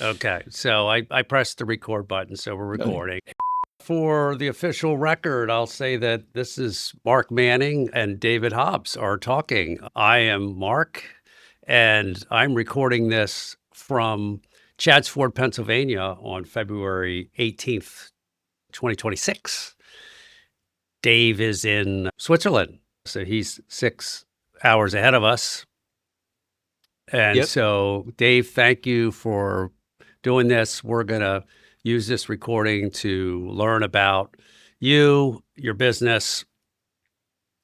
Okay, so I pressed the record button, so we're recording. For the official record, I'll say that this is Mark Manning and David Hobbs are talking. I am Mark, and I'm recording this from Chadsford, Pennsylvania on February 18th, 2026. Dave is in Switzerland, so he's 6 hours ahead of us. And Yep. so, Dave, thank you for doing this. We're going to use this recording to learn about you, your business,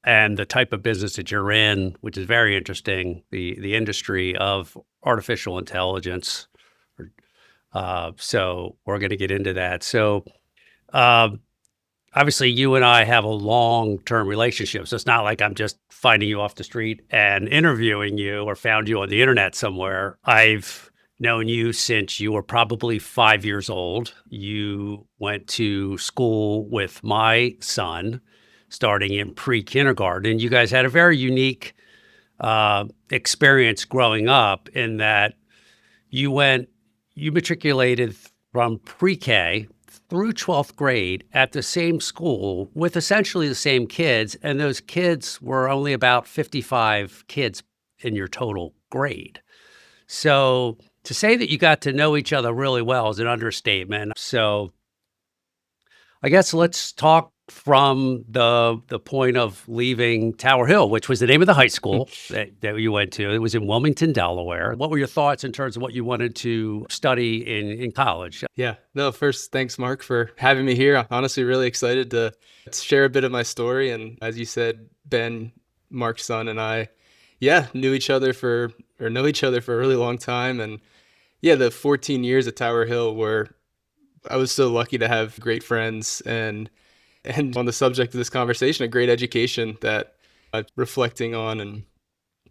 and the type of business that you're in, which is very interesting, the industry of artificial intelligence. So we're going to get into that. So um, obviously, you and I have a long-term relationship, so it's not like I'm just finding you off the street and interviewing you or found you on the internet somewhere. I've known you since you were probably 5 years old. You went to school with my son starting in pre-kindergarten. You guys had a very unique experience growing up in that you matriculated from pre-K through 12th grade at the same school with essentially the same kids, and those kids were only about 55 kids in your total grade. So to say that you got to know each other really well is an understatement. So I guess let's talk from the point of leaving Tower Hill, which was the name of the high school that you went to. It was in Wilmington, Delaware. What were your thoughts in terms of what you wanted to study in college? Yeah. No, first, thanks, Mark, for having me here. I'm honestly really excited to share a bit of my story. And as you said, Ben, Mark's son, and I, yeah, know each other for a really long time. And yeah, the 14 years at Tower Hill were, I was so lucky to have great friends and on the subject of this conversation, a great education that I'm reflecting on and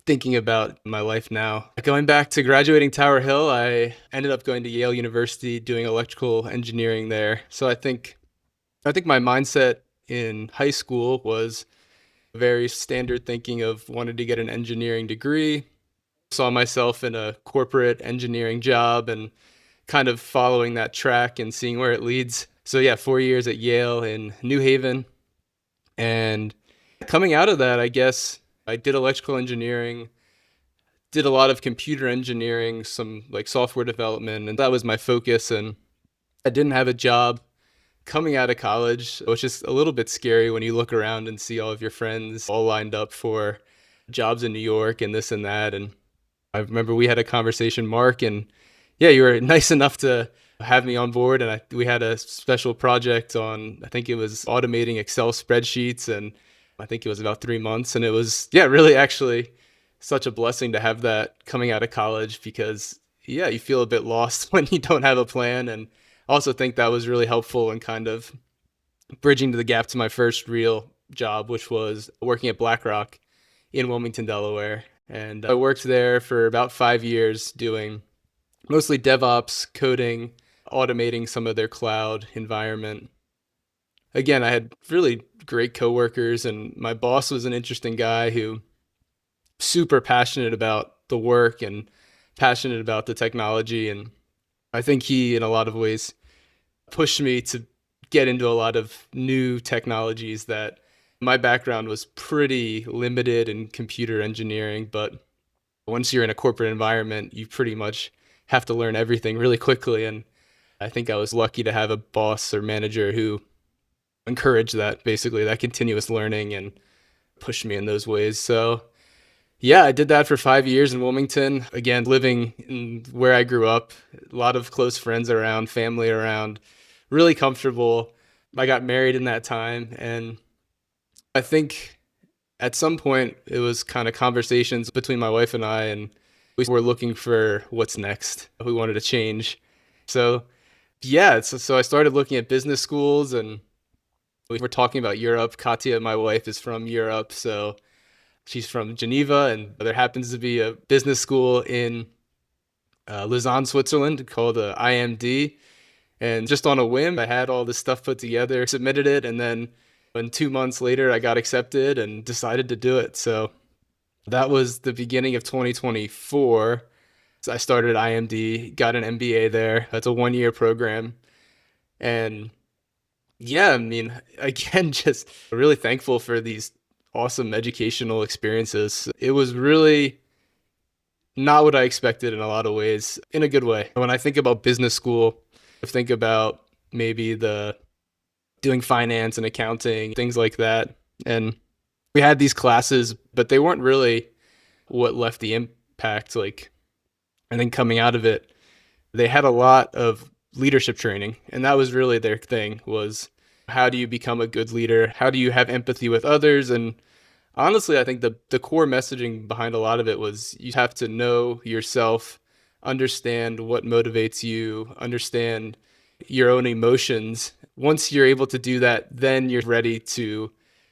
thinking about my life now. Going back to graduating Tower Hill, I ended up going to Yale University doing electrical engineering there. So I think my mindset in high school was very standard thinking of wanted to get an engineering degree, saw myself in a corporate engineering job and kind of following that track and seeing where it leads. So yeah, 4 years at Yale in New Haven. And coming out of that, I guess I did electrical engineering, did a lot of computer engineering, some like software development, and that was my focus. And I didn't have a job coming out of college, which is a little bit scary when you look around and see all of your friends all lined up for jobs in New York and this and that. And I remember we had a conversation, Mark, and yeah, you were nice enough to have me on board. And we had a special project on, I think it was automating Excel spreadsheets. And I think it was about 3 months. And it was, yeah, really actually such a blessing to have that coming out of college because, yeah, you feel a bit lost when you don't have a plan. And I also think that was really helpful in kind of bridging the gap to my first real job, which was working at BlackRock in Wilmington, Delaware. And I worked there for about 5 years doing mostly DevOps, coding, automating some of their cloud environment. Again, I had really great coworkers, and my boss was an interesting guy who super passionate about the work and passionate about the technology. And I think he, in a lot of ways, pushed me to get into a lot of new technologies that my background was pretty limited in computer engineering. But once you're in a corporate environment, you pretty much have to learn everything really quickly. And I think I was lucky to have a boss or manager who encouraged that, basically, that continuous learning and pushed me in those ways. So yeah, I did that for 5 years in Wilmington. Again, living in where I grew up, a lot of close friends around, family around, really comfortable. I got married in that time. And I think at some point it was kind of conversations between my wife and I, and we were looking for what's next. We wanted to change. So yeah, so I started looking at business schools and we were talking about Europe. Katya, my wife, is from Europe. So she's from Geneva, and there happens to be a business school in Lausanne, Switzerland called IMD. And just on a whim, I had all this stuff put together, submitted it, and then 2 months later, I got accepted and decided to do it. So that was the beginning of 2024. So I started at IMD, got an MBA there. That's a 1-year program. And yeah, I mean, again, just really thankful for these awesome educational experiences. It was really not what I expected in a lot of ways, in a good way. When I think about business school, I think about maybe the doing finance and accounting, things like that. And we had these classes, but they weren't really what left the impact. Like, I think coming out of it, they had a lot of leadership training, and that was really their thing, was how do you become a good leader? How do you have empathy with others? And honestly, I think the core messaging behind a lot of it was you have to know yourself, understand what motivates you, understand your own emotions. Once you're able to do that, then you're ready to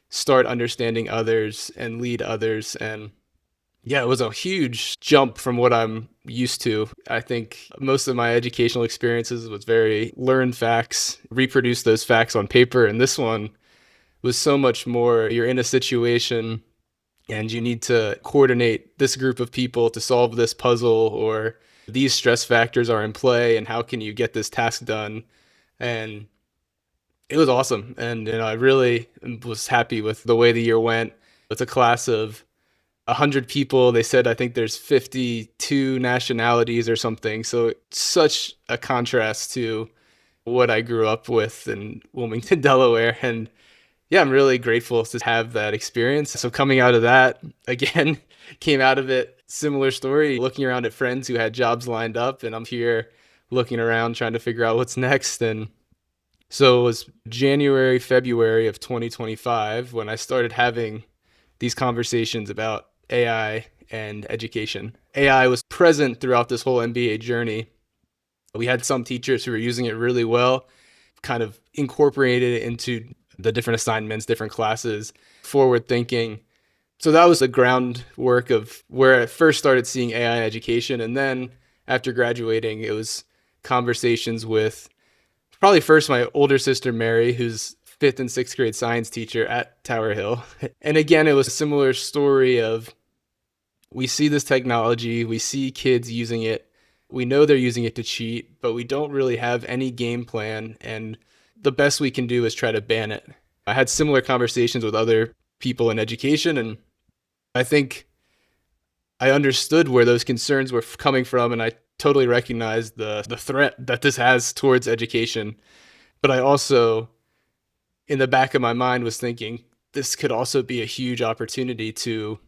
start understanding others and lead others. And yeah, it was a huge jump from what I'm used to. I think most of my educational experiences was very learn facts, reproduce those facts on paper. And this one was so much more. You're in a situation and you need to coordinate this group of people to solve this puzzle, or these stress factors are in play, and how can you get this task done? And it was awesome. And I really was happy with the way the year went. It's a class of 100 people. They said I think there's 52 nationalities or something. So it's such a contrast to what I grew up with in Wilmington, Delaware. And yeah, I'm really grateful to have that experience. So coming out of that, again, came out of it, similar story, looking around at friends who had jobs lined up, and I'm here looking around trying to figure out what's next. And so it was January, February of 2025 when I started having these conversations about AI and education. AI was present throughout this whole MBA journey. We had some teachers who were using it really well, kind of incorporated it into the different assignments, different classes, forward thinking. So that was the groundwork of where I first started seeing AI education. And then after graduating, it was conversations with probably first my older sister, Mary, who's 5th and 6th grade science teacher at Tower Hill. And again, it was a similar story of we see this technology, we see kids using it, we know they're using it to cheat, but we don't really have any game plan. And the best we can do is try to ban it. I had similar conversations with other people in education, and I think I understood where those concerns were coming from, and I totally recognized the threat that this has towards education. But I also, in the back of my mind, was thinking this could also be a huge opportunity to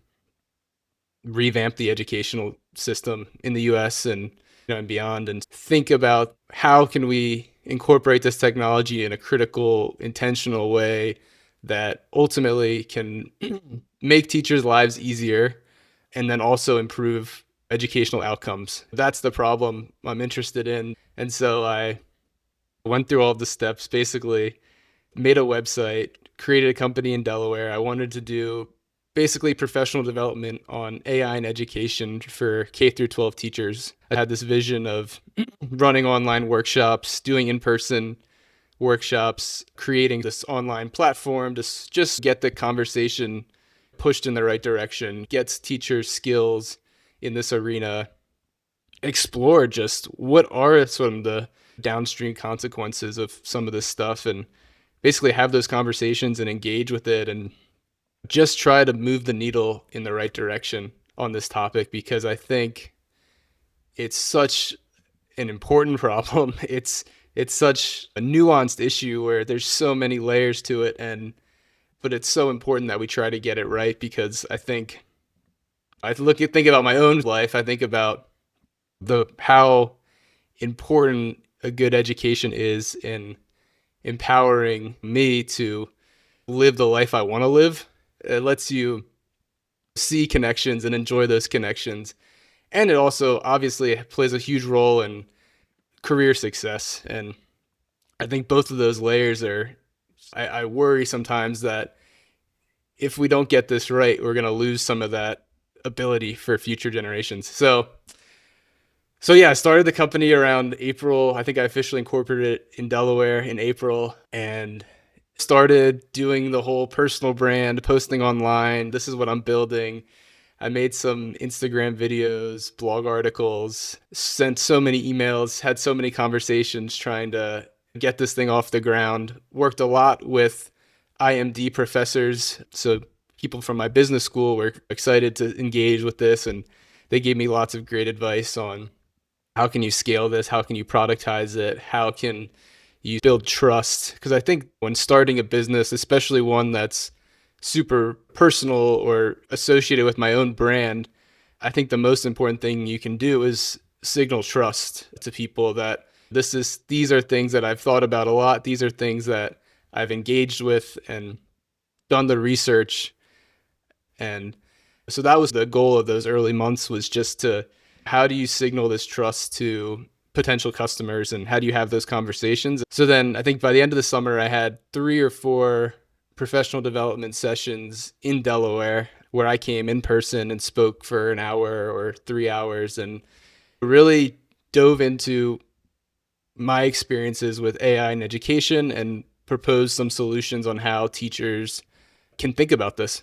revamp the educational system in the US and and beyond, and think about how can we incorporate this technology in a critical, intentional way that ultimately can make teachers' lives easier and then also improve educational outcomes. That's the problem I'm interested in. And so I went through all of the steps, basically made a website, created a company in Delaware. I wanted to do basically professional development on AI and education for K through 12 teachers. I had this vision of running online workshops, doing in-person workshops, creating this online platform to just get the conversation pushed in the right direction, gets teachers skills in this arena, explore just what are some of the downstream consequences of some of this stuff, and basically have those conversations and engage with it and just try to move the needle in the right direction on this topic, because I think it's such an important problem. It's such a nuanced issue where there's so many layers to it, but it's so important that we try to get it right, because I think think about my own life. I think about how important a good education is in empowering me to live the life I want to live. It lets you see connections and enjoy those connections. And it also obviously plays a huge role in career success. And I think both of those layers I worry sometimes that if we don't get this right, we're going to lose some of that ability for future generations. So yeah, I started the company around April. I think I officially incorporated it in Delaware in April, and started doing the whole personal brand, posting online. This is what I'm building. I made some Instagram videos, blog articles, sent so many emails, had so many conversations trying to get this thing off the ground. Worked a lot with IMD professors. So people from my business school were excited to engage with this, and they gave me lots of great advice on how can you scale this? How can you productize it? How can you build trust? Because I think when starting a business, especially one that's super personal or associated with my own brand, I think the most important thing you can do is signal trust to people that these are things that I've thought about a lot. These are things that I've engaged with and done the research. And so that was the goal of those early months, was just to, how do you signal this trust to potential customers and how do you have those conversations? So then I think by the end of the summer, I had 3 or 4 professional development sessions in Delaware where I came in person and spoke for an hour or 3 hours and really dove into my experiences with AI in education and proposed some solutions on how teachers can think about this.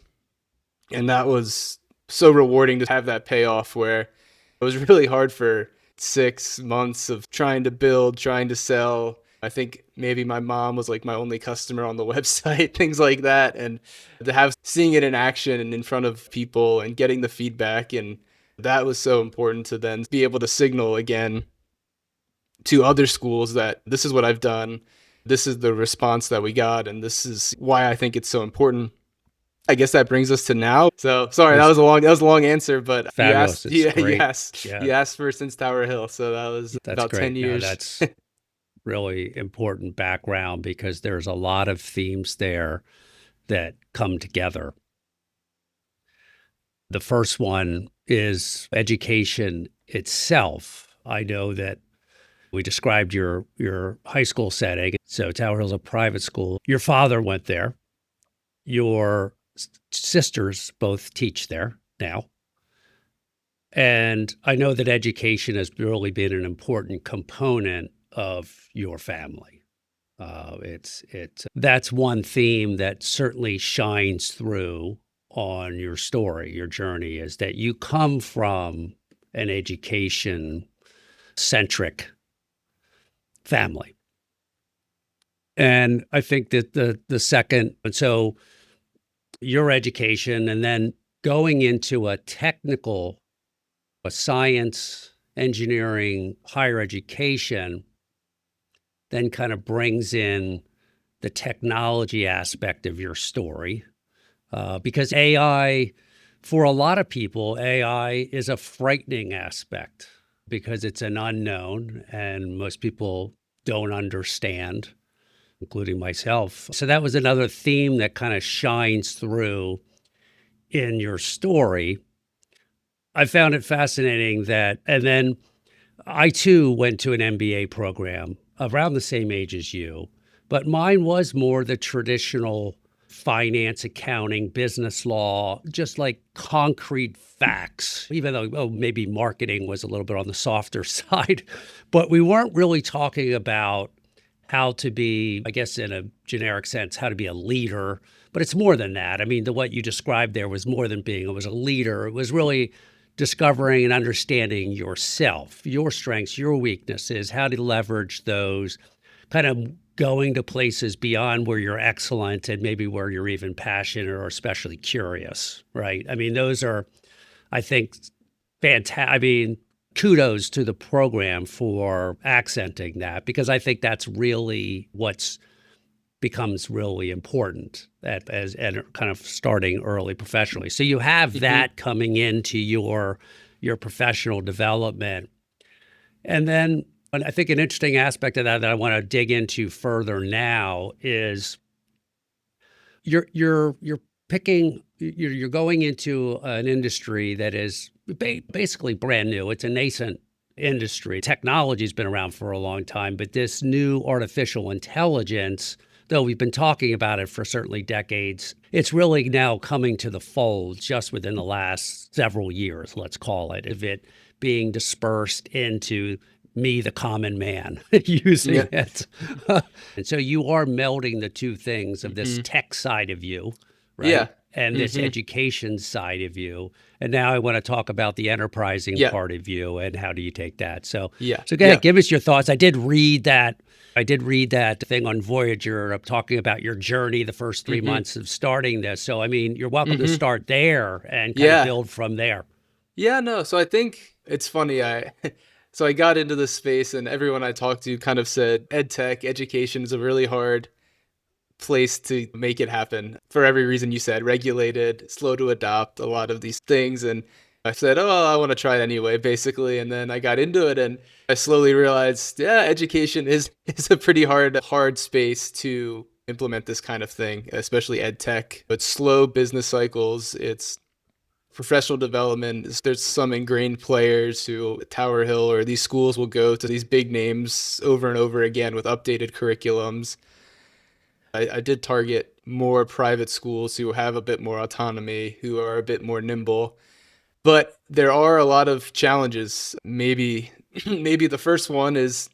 And that was so rewarding to have that payoff, where it was really hard for 6 months of trying to build, trying to sell. I think maybe my mom was like my only customer on the website, things like that. And to have seeing it in action and in front of people and getting the feedback, and that was so important to then be able to signal again to other schools that this is what I've done, this is the response that we got, and this is why I think it's so important. I guess that brings us to now. So sorry, that was a long answer, but Fabulous. you It's asked, great. you asked for since Tower Hill. So that was That's about great. 10 years. No, that's really important background, because there's a lot of themes there that come together. The first one is education itself. I know that we described your high school setting. So Tower Hill's a private school. Your father went there. Your sisters both teach there now. And I know that education has really been an important component of your family. That's one theme that certainly shines through on your story, your journey, is that you come from an education-centric family. And I think that the second, and so your education and then going into a technical, a science, engineering, higher education, then kind of brings in the technology aspect of your story. Because AI, for a lot of people, AI is a frightening aspect because it's an unknown and most people don't understand, including myself. So that was another theme that kind of shines through in your story. I found it fascinating that, and then I too went to an MBA program around the same age as you, but mine was more the traditional finance, accounting, business law, just like concrete facts, even though maybe marketing was a little bit on the softer side, but we weren't really talking about how to be, I guess in a generic sense, how to be a leader, but it's more than that. I mean, what you described there was more than being, it was a leader. It was really discovering and understanding yourself, your strengths, your weaknesses, how to leverage those, kind of going to places beyond where you're excellent and maybe where you're even passionate or especially curious, right? I mean, those are, I think, fantastic. I mean, kudos to the program for accenting that, because I think that's really what's becomes really important as kind of starting early professionally. So you have that coming into your professional development. And then I think an interesting aspect of that I want to dig into further now is you're going into an industry that is basically brand new. It's a nascent industry. Technology's been around for a long time, but this new artificial intelligence, though we've been talking about it for certainly decades, it's really now coming to the fold just within the last several years, let's call it, of it being dispersed into me, the common man, using it. And so you are melding the two things of this tech side of you, right? Yeah. and this Hmm. education side of you. And now I want to talk about the enterprising Yeah. part of you and how do you take that. So, Yeah. so go Yeah. ahead, give us your thoughts. I did read that. I did read that thing on Voyager of talking about your journey the first 3 months of starting this. So, I mean, you're welcome to Hmm. start there and kind of Yeah. build from there. Yeah, no. So I think it's funny. So I got into this space, and everyone I talked to kind of said ed tech education is a really hard place to make it happen for every reason you said, regulated, slow to adopt a lot of these things. And I said, oh, I want to try it anyway, basically. And then I got into it, and I slowly realized, yeah, education is is a pretty hard space to implement this kind of thing, especially ed tech. It's slow business cycles. It's professional development. There's some ingrained players who Tower Hill or these schools will go to these big names over and over again with updated curriculums. I did target more private schools who have a bit more autonomy, who are a bit more nimble. But there are a lot of challenges. Maybe maybe the first one is,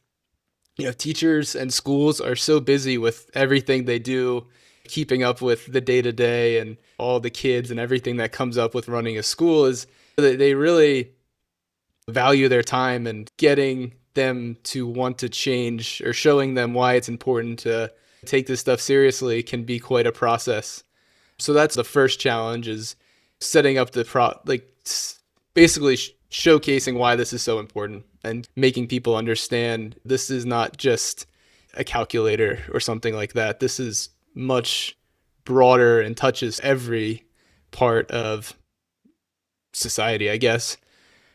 teachers and schools are so busy with everything they do, keeping up with the day to day and all the kids and everything that comes up with running a school is that they really value their time, and getting them to want to change or showing them why it's important to take this stuff seriously can be quite a process. So that's the first challenge, is setting up basically showcasing why this is so important and making people understand this is not just a calculator or something like that. This is much broader and touches every part of society, I guess.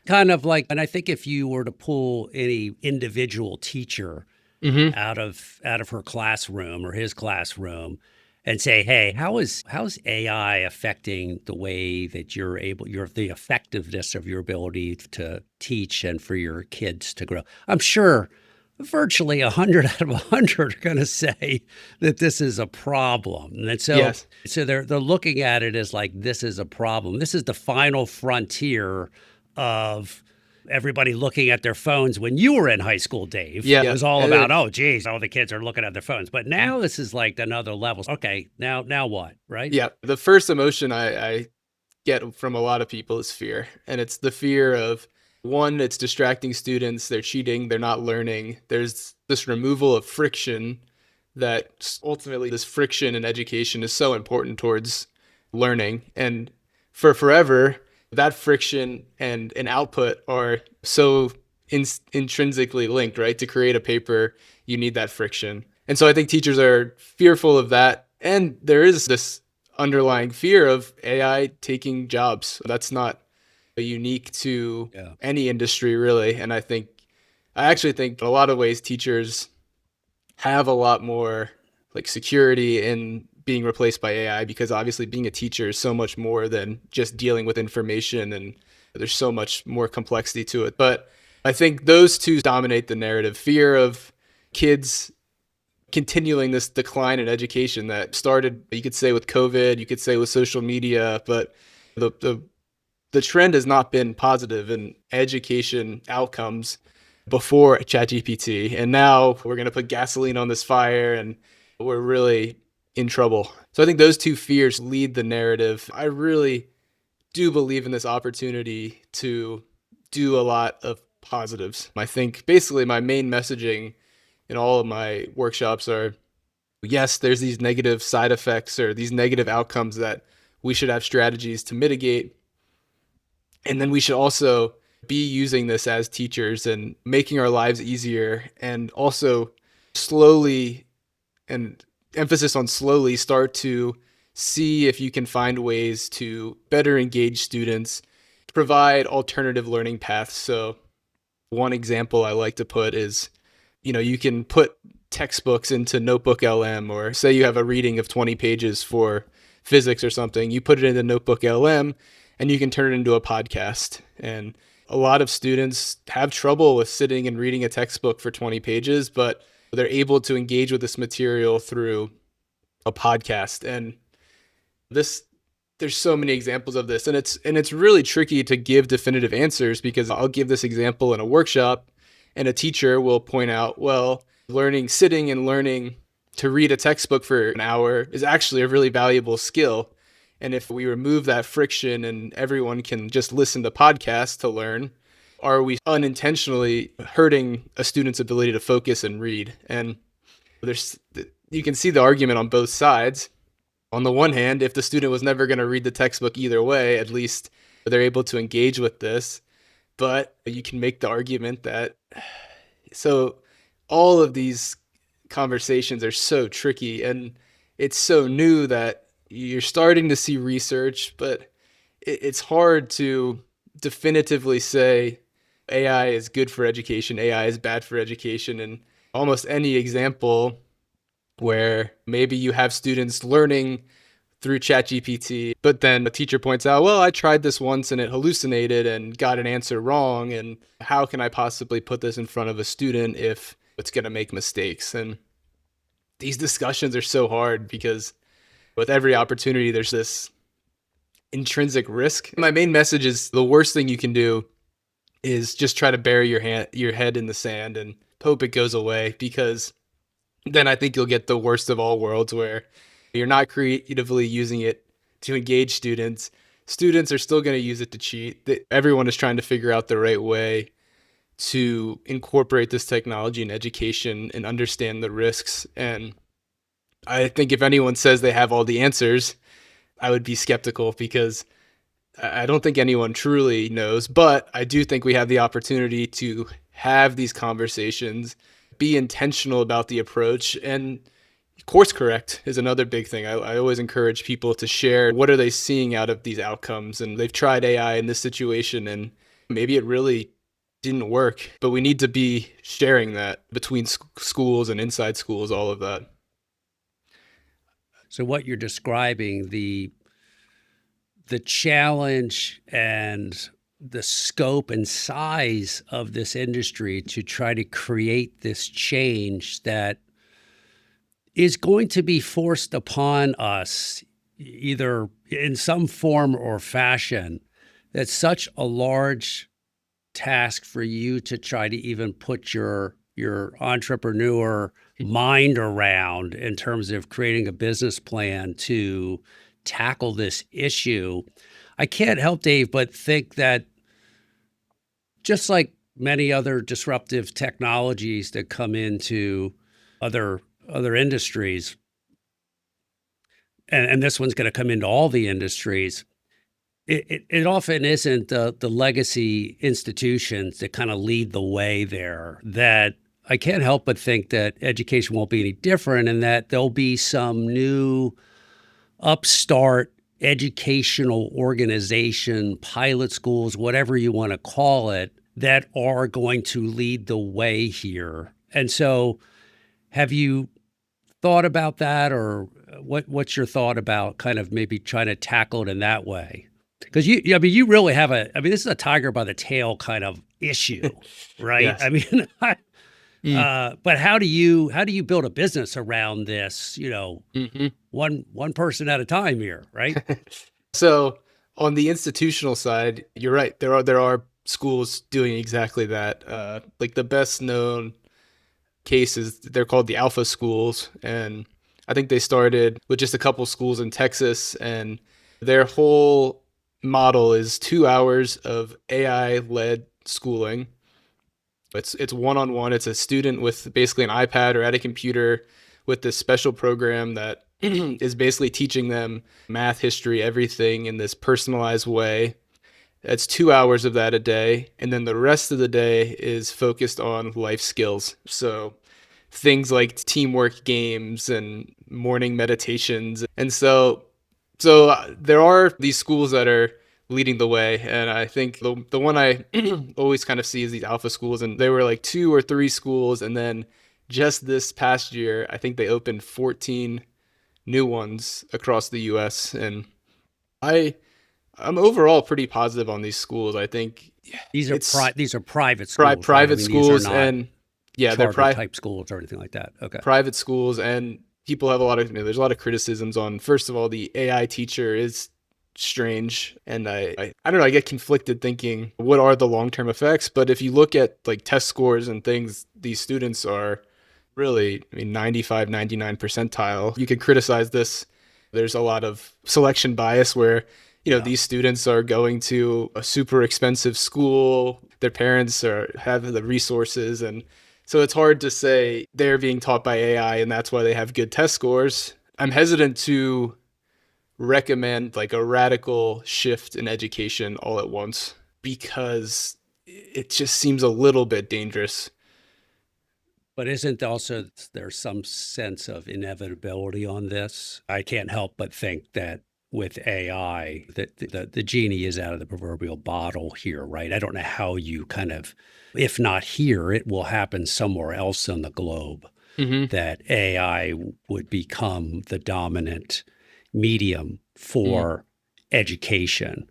Kind of like, and I think if you were to pull any individual teacher Hmm. out of her classroom or his classroom and say, "Hey, how's AI affecting the way that the effectiveness of your ability to teach and for your kids to grow?" I'm sure virtually 100 out of 100 are going to say that this is a problem. And Yes. so they're looking at it as like this is a problem. This is the final frontier of everybody looking at their phones. When you were in high school, Dave, it Yeah. was all about, oh, geez, all the kids are looking at their phones. But now this is like another level. Okay, now what, right? Yeah. The first emotion I get from a lot of people is fear. And it's the fear of, one, it's distracting students, they're cheating, they're not learning. There's this removal of friction, that ultimately this friction in education is so important towards learning. And for forever, that friction and an output are so intrinsically linked, right? To create a paper, you need that friction. And so I think teachers are fearful of that. And there is this underlying fear of AI taking jobs. That's not unique to Yeah. any industry, really. And I actually think in a lot of ways, teachers have a lot more like security in being replaced by AI, because obviously being a teacher is so much more than just dealing with information, and there's so much more complexity to it. But I think those two dominate the narrative: fear of kids continuing this decline in education that started, you could say, with COVID, you could say with social media, but the trend has not been positive in education outcomes before ChatGPT. And now we're going to put gasoline on this fire, and we're really in trouble. So I think those two fears lead the narrative. I really do believe in this opportunity to do a lot of positives. I think basically my main messaging in all of my workshops are, yes, there's these negative side effects or these negative outcomes that we should have strategies to mitigate. And then we should also be using this as teachers and making our lives easier, and also slowly, and emphasis on slowly, start to see if you can find ways to better engage students, provide alternative learning paths. So one example I like to put is, you can put textbooks into Notebook LM, or say you have a reading of 20 pages for physics or something, you put it into Notebook LM and you can turn it into a podcast. And a lot of students have trouble with sitting and reading a textbook for 20 pages, but they're able to engage with this material through a podcast. And this there's so many examples of this, and it's really tricky to give definitive answers, because I'll give this example in a workshop and a teacher will point out, well, sitting and learning to read a textbook for an hour is actually a really valuable skill. And if we remove that friction and everyone can just listen to podcasts to learn, are we unintentionally hurting a student's ability to focus and read? And there's you can see the argument on both sides. On the one hand, if the student was never going to read the textbook either way, at least they're able to engage with this. But you can make the argument that so all of these conversations are so tricky, and it's so new that you're starting to see research, but it's hard to definitively say AI is good for education, AI is bad for education, and almost any example where maybe you have students learning through ChatGPT, but then a teacher points out, well, I tried this once and it hallucinated and got an answer wrong. And how can I possibly put this in front of a student if it's going to make mistakes? And these discussions are so hard because with every opportunity, there's this intrinsic risk. My main message is the worst thing you can do is just try to bury your head in the sand and hope it goes away, because then I think you'll get the worst of all worlds where you're not creatively using it to engage students. Students are still going to use it to cheat. Everyone is trying to figure out the right way to incorporate this technology in education and understand the risks. And I think if anyone says they have all the answers, I would be skeptical, because I don't think anyone truly knows. But I do think we have the opportunity to have these conversations, be intentional about the approach, and course correct is another big thing. I always encourage people to share what are they seeing out of these outcomes. And they've tried AI in this situation and maybe it really didn't work, but we need to be sharing that between schools and inside schools, all of that. So what you're describing, the challenge and the scope and size of this industry to try to create this change that is going to be forced upon us either in some form or fashion. That's such a large task for you to try to even put your entrepreneur mind around in terms of creating a business plan to tackle this issue. I can't help, Dave, but think that just like many other disruptive technologies that come into other industries, and this one's going to come into all the industries, it often isn't the legacy institutions that kind of lead the way there. That I can't help but think that education won't be any different, and that there'll be some new upstart educational organization, pilot schools, whatever you want to call it, that are going to lead the way here. And so have you thought about that, or what's your thought about kind of maybe trying to tackle it in that way? Because you really have this is a tiger by the tail kind of issue, right? Yes. I mean, but how do you build a business around this? One person at a time here, right? So on the institutional side, you're right. There are schools doing exactly that. Like the best known cases, they're called the alpha schools, and I think they started with just a couple schools in Texas, and their whole model is 2 hours of AI-led schooling. It's one-on-one. It's a student with basically an iPad or at a computer with this special program that is basically teaching them math, history, everything in this personalized way. That's 2 hours of that a day. And then the rest of the day is focused on life skills. So things like teamwork games and morning meditations. And so there are these schools that are leading the way. And I think the one I always kind of see is these alpha schools. And there were like 2 or 3 schools. And then just this past year, I think they opened 14 new ones across the US. And I'm overall pretty positive on these schools. I think these are private schools. Private schools, and they're private type schools or anything like that. Okay. Private schools, and people have there's a lot of criticisms on, first of all, the AI teacher is strange, and I don't know, I get conflicted thinking what are the long-term effects, but if you look at like test scores and things, these students are really 95, 99 percentile. You can criticize this There's a lot of selection bias where, these students are going to a super expensive school. Their parents have the resources. And so it's hard to say they're being taught by AI and that's why they have good test scores. I'm hesitant to recommend like a radical shift in education all at once because it just seems a little bit dangerous. But isn't also there's some sense of inevitability on this? I can't help but think that with AI, that the genie is out of the proverbial bottle here, right? I don't know how you kind of, if not here, it will happen somewhere else on the globe, that AI would become the dominant medium for education.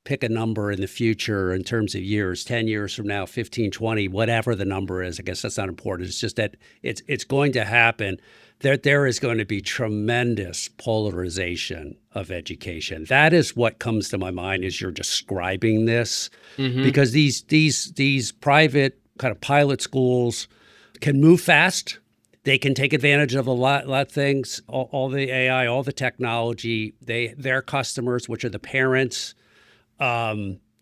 Pick a number in the future in terms of years, 10 years from now, 15, 20, whatever the number is. I guess that's not important. It's just that it's going to happen. There is going to be tremendous polarization of education. That is what comes to my mind as you're describing this, because these private kind of pilot schools can move fast. They can take advantage of a lot of things, all the AI, all the technology. Their customers, which are the parents, are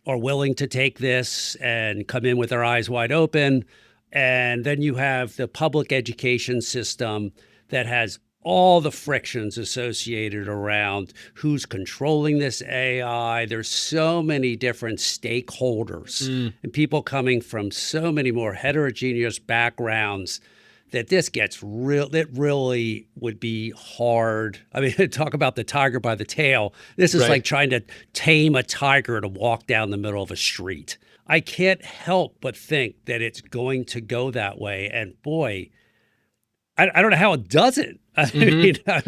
willing to take this and come in with their eyes wide open. And then you have the public education system that has all the frictions associated around who's controlling this AI. There's so many different stakeholders and people coming from so many more heterogeneous backgrounds that this gets real. It really would be hard. I mean, talk about the tiger by the tail. This is like trying to tame a tiger to walk down the middle of a street. I can't help but think that it's going to go that way. And boy, I don't know how it doesn't. I mean, of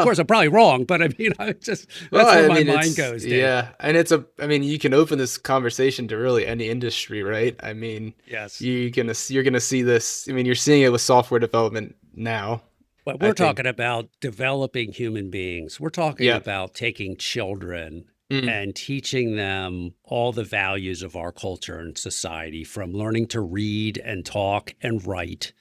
course, I'm probably wrong, but I mean, that's where my mind goes. Dave. Yeah, and you can open this conversation to really any industry, right? I mean, yes, you're gonna see this. I mean, you're seeing it with software development now. But we're talking about developing human beings. We're talking about taking children and teaching them all the values of our culture and society, from learning to read and talk and write.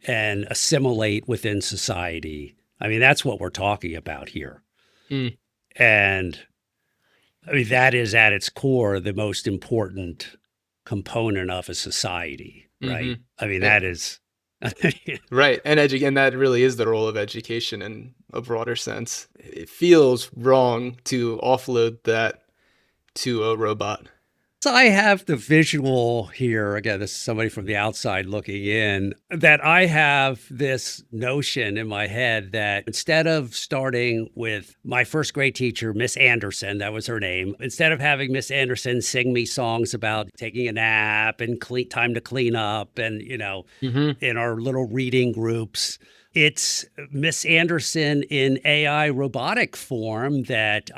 And assimilate within society. I mean, that's what we're talking about here. And I mean, that is at its core the most important component of a society, right? I mean, that is right. And that really is the role of education in a broader sense. It feels wrong to offload that to a robot. So I have the visual here, again, this is somebody from the outside looking in, that I have this notion in my head that instead of starting with my first grade teacher, Miss Anderson, that was her name, instead of having Miss Anderson sing me songs about taking a nap and time to clean up and, in our little reading groups, it's Miss Anderson in AI robotic form that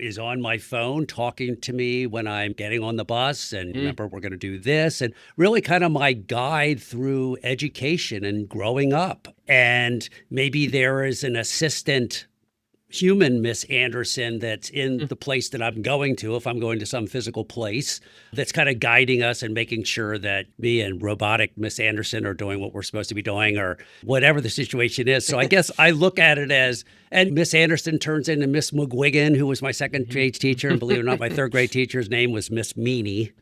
is on my phone talking to me when I'm getting on the bus. And remember, we're going to do this. And really kind of my guide through education and growing up. And maybe there is an assistant human Miss Anderson that's in the place that I'm going to, if I'm going to some physical place, that's kind of guiding us and making sure that me and robotic Miss Anderson are doing what we're supposed to be doing, or whatever the situation is. So I guess I look at it as, and Miss Anderson turns into Miss McGuigan, who was my second grade teacher, and believe it or not, my third grade teacher's name was Miss Meanie.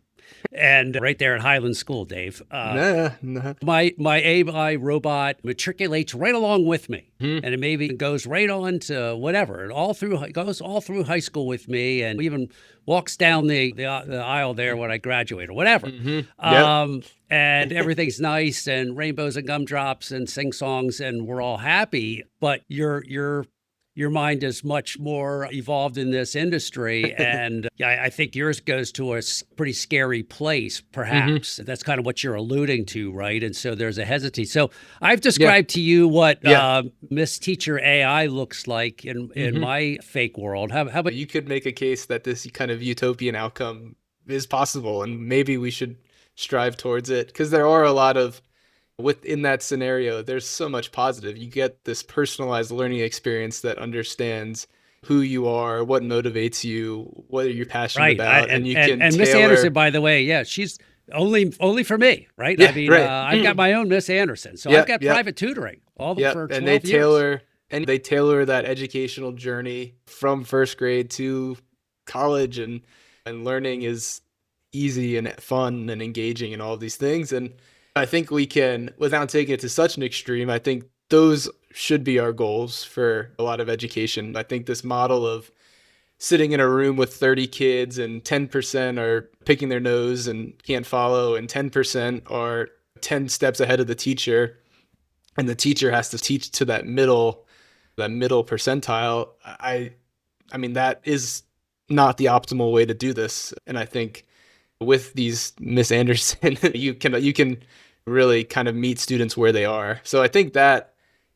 And right there at Highland School, Dave, my AI robot matriculates right along with me, and it maybe goes right on to whatever, and goes all through high school with me, and even walks down the aisle there when I graduate or whatever. And everything's nice and rainbows and gumdrops and sing songs, and we're all happy. But your mind is much more evolved in this industry. And I think yours goes to a pretty scary place, perhaps. That's kind of what you're alluding to, right? And so there's a hesitancy. So I've described to you what Miss Teacher AI looks like in my fake world. How about you? Could make a case that this kind of utopian outcome is possible, and maybe we should strive towards it, because there are a lot of, within that scenario, there's so much positive. You get this personalized learning experience that understands who you are, what motivates you, what are you passionate about, and Miss Anderson, by the way, she's only for me, right? I mean, I've got my own Miss Anderson, so I've got private tutoring all for 12 and they years. And they tailor that educational journey from first grade to college, and learning is easy and fun and engaging and all of these things. And I think we can, without taking it to such an extreme, I think those should be our goals for a lot of education. I think this model of sitting in a room with 30 kids and 10% are picking their nose and can't follow, and 10% are 10 steps ahead of the teacher, and the teacher has to teach to that middle percentile. I mean, that is not the optimal way to do this. And I think with these Miss Anderson, you can really kind of meet students where they are. So I think that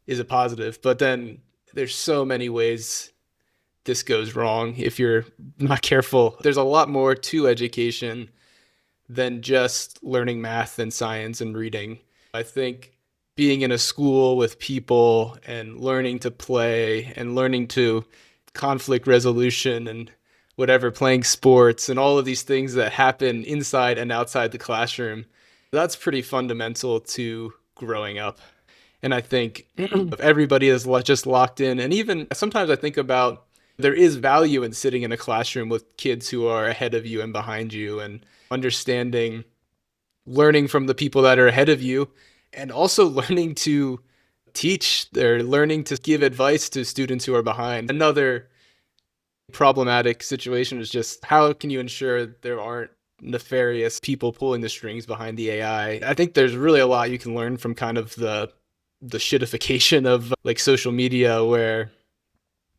is a positive. But then there's so many ways this goes wrong if you're not careful. There's a lot more to education than just learning math and science and reading. I think being in a school with people and learning to play and learning to conflict resolution and whatever, playing sports and all of these things that happen inside and outside the classroom, that's pretty fundamental to growing up. And I think if everybody is just locked in, and even sometimes I think about there is value in sitting in a classroom with kids who are ahead of you and behind you, and understanding, learning from the people that are ahead of you, and also learning to teach. They're learning to give advice to students who are behind. Another problematic situation is just how can you ensure there aren't nefarious people pulling the strings behind the AI? I think there's really a lot you can learn from kind of the shitification of like social media, where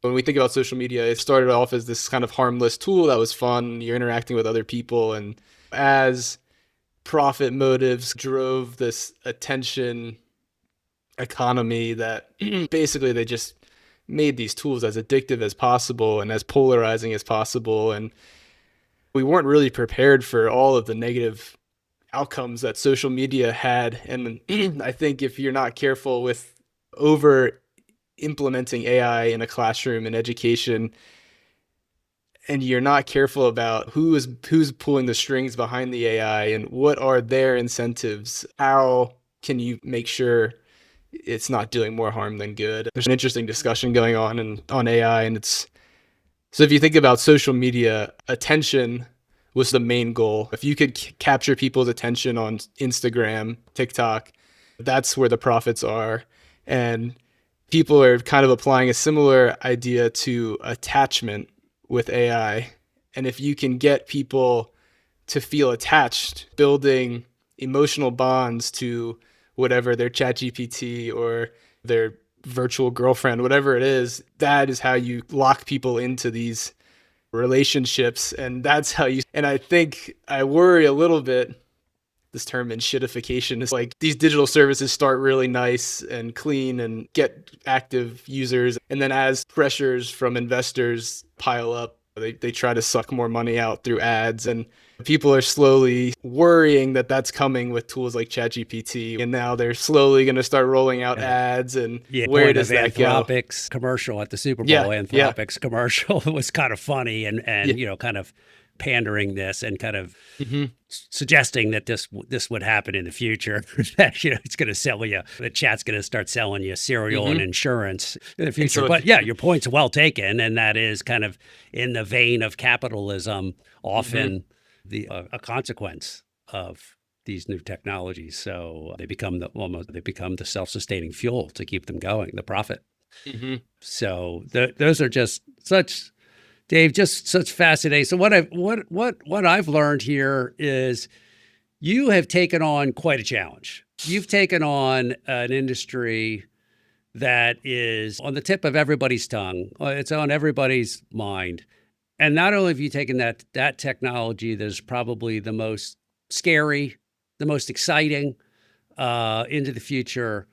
when we think about social media, it started off as this kind of harmless tool that was fun. You're interacting with other people, and as profit motives drove this attention economy, that basically they just made these tools as addictive as possible and as polarizing as possible. And we weren't really prepared for all of the negative outcomes that social media had. And I think if you're not careful with over implementing AI in a classroom in education, and you're not careful about who's pulling the strings behind the AI and what are their incentives, how can you make sure it's not doing more harm than good? There's an interesting discussion going on AI, and it's so if you think about social media, attention was the main goal. If you could capture people's attention on Instagram, TikTok, that's where the profits are. And people are kind of applying a similar idea to attachment with AI. And if you can get people to feel attached, building emotional bonds to whatever, their ChatGPT or their virtual girlfriend, whatever it is, that is how you lock people into these relationships. And that's how and I think I worry a little bit, this term in shitification is like these digital services start really nice and clean and get active users. And then as pressures from investors pile up, they try to suck more money out through ads. And people are slowly worrying that that's coming with tools like ChatGPT. And now they're slowly going to start rolling out ads. And where does that go? Anthropic's commercial at the Super Bowl, Anthropic's commercial was kind of funny and kind of pandering this and kind of suggesting that this would happen in the future. That it's going to sell you, the chat's going to start selling you cereal and insurance in the future. So, but your point's well taken, and that is kind of in the vein of capitalism, often a consequence of these new technologies. So they become the self-sustaining fuel to keep them going, the profit. So those are just such. Dave, just such fascinating. So what I've learned here is you have taken on quite a challenge. You've taken on an industry that is on the tip of everybody's tongue. It's on everybody's mind. And not only have you taken that technology that is probably the most scary, the most exciting into the future,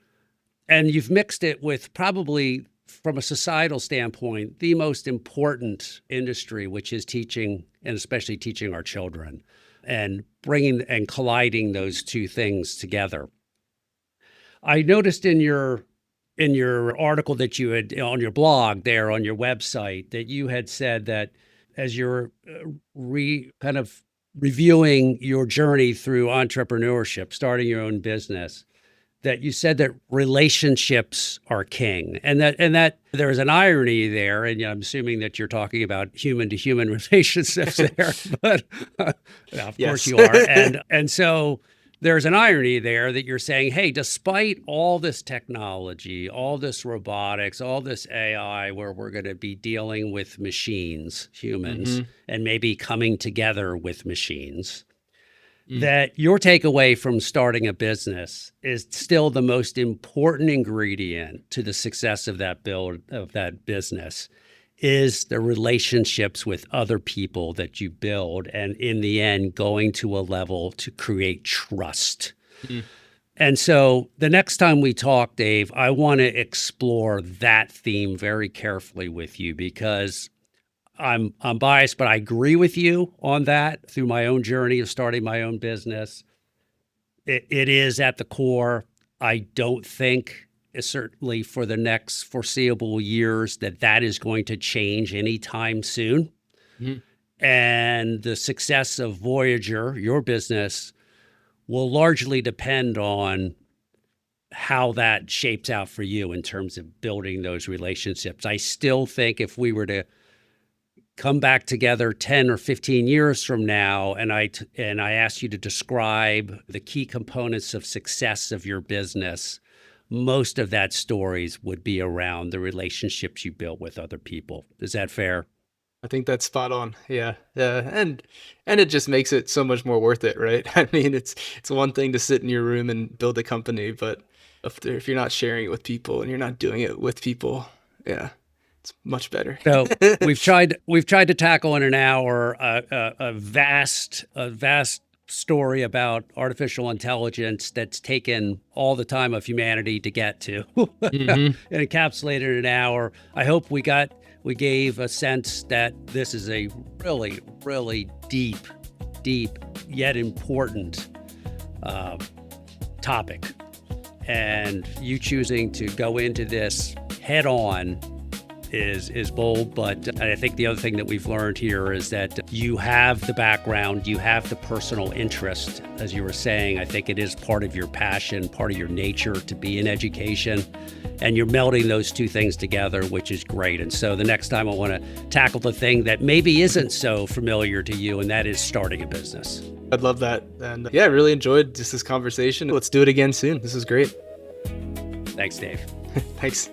and you've mixed it with probably, from a societal standpoint, the most important industry, which is teaching, and especially teaching our children, and bringing and colliding those two things together. I noticed in your article that you had on your blog there on your website that you had said that as you're kind of reviewing your journey through entrepreneurship, starting your own business, that you said that relationships are king, and that there's an irony there. And I'm assuming that you're talking about human to human relationships there, but of course Yes. you are. And so there's an irony there that you're saying, hey, despite all this technology, all this robotics, all this AI, where we're going to be dealing with machines, humans, and maybe coming together with machines, that your takeaway from starting a business is still the most important ingredient to the success of that business is the relationships with other people that you build, and in the end, going to a level to create trust. And so the next time we talk, Dave, I want to explore that theme very carefully with you, because I'm biased, but I agree with you on that through my own journey of starting my own business. It is at the core. I don't think, certainly for the next foreseeable years, that is going to change anytime soon. And the success of Voyager, your business, will largely depend on how that shapes out for you in terms of building those relationships. I still think if we were to come back together 10 or 15 years from now, and I asked you to describe the key components of success of your business, most of that stories would be around the relationships you built with other people. Is that fair? I think that's spot on. Yeah. Yeah. And it just makes it so much more worth it, right? I mean, it's one thing to sit in your room and build a company, but if you're not sharing it with people and you're not doing it with people, yeah, it's much better. So we've tried to tackle in an hour a vast story about artificial intelligence that's taken all the time of humanity to get to, and encapsulated in an hour. I hope we gave a sense that this is a really, really deep yet important topic, and you choosing to go into this head on is bold, but I think the other thing that we've learned here is that you have the background, you have the personal interest. As you were saying, I think it is part of your passion, part of your nature to be in education, and you're melding those two things together, which is great. And so the next time I want to tackle the thing that maybe isn't so familiar to you, and that is starting a business. I'd love that. And yeah, I really enjoyed just this conversation. Let's do it again soon. This is great. Thanks, Dave. Thanks.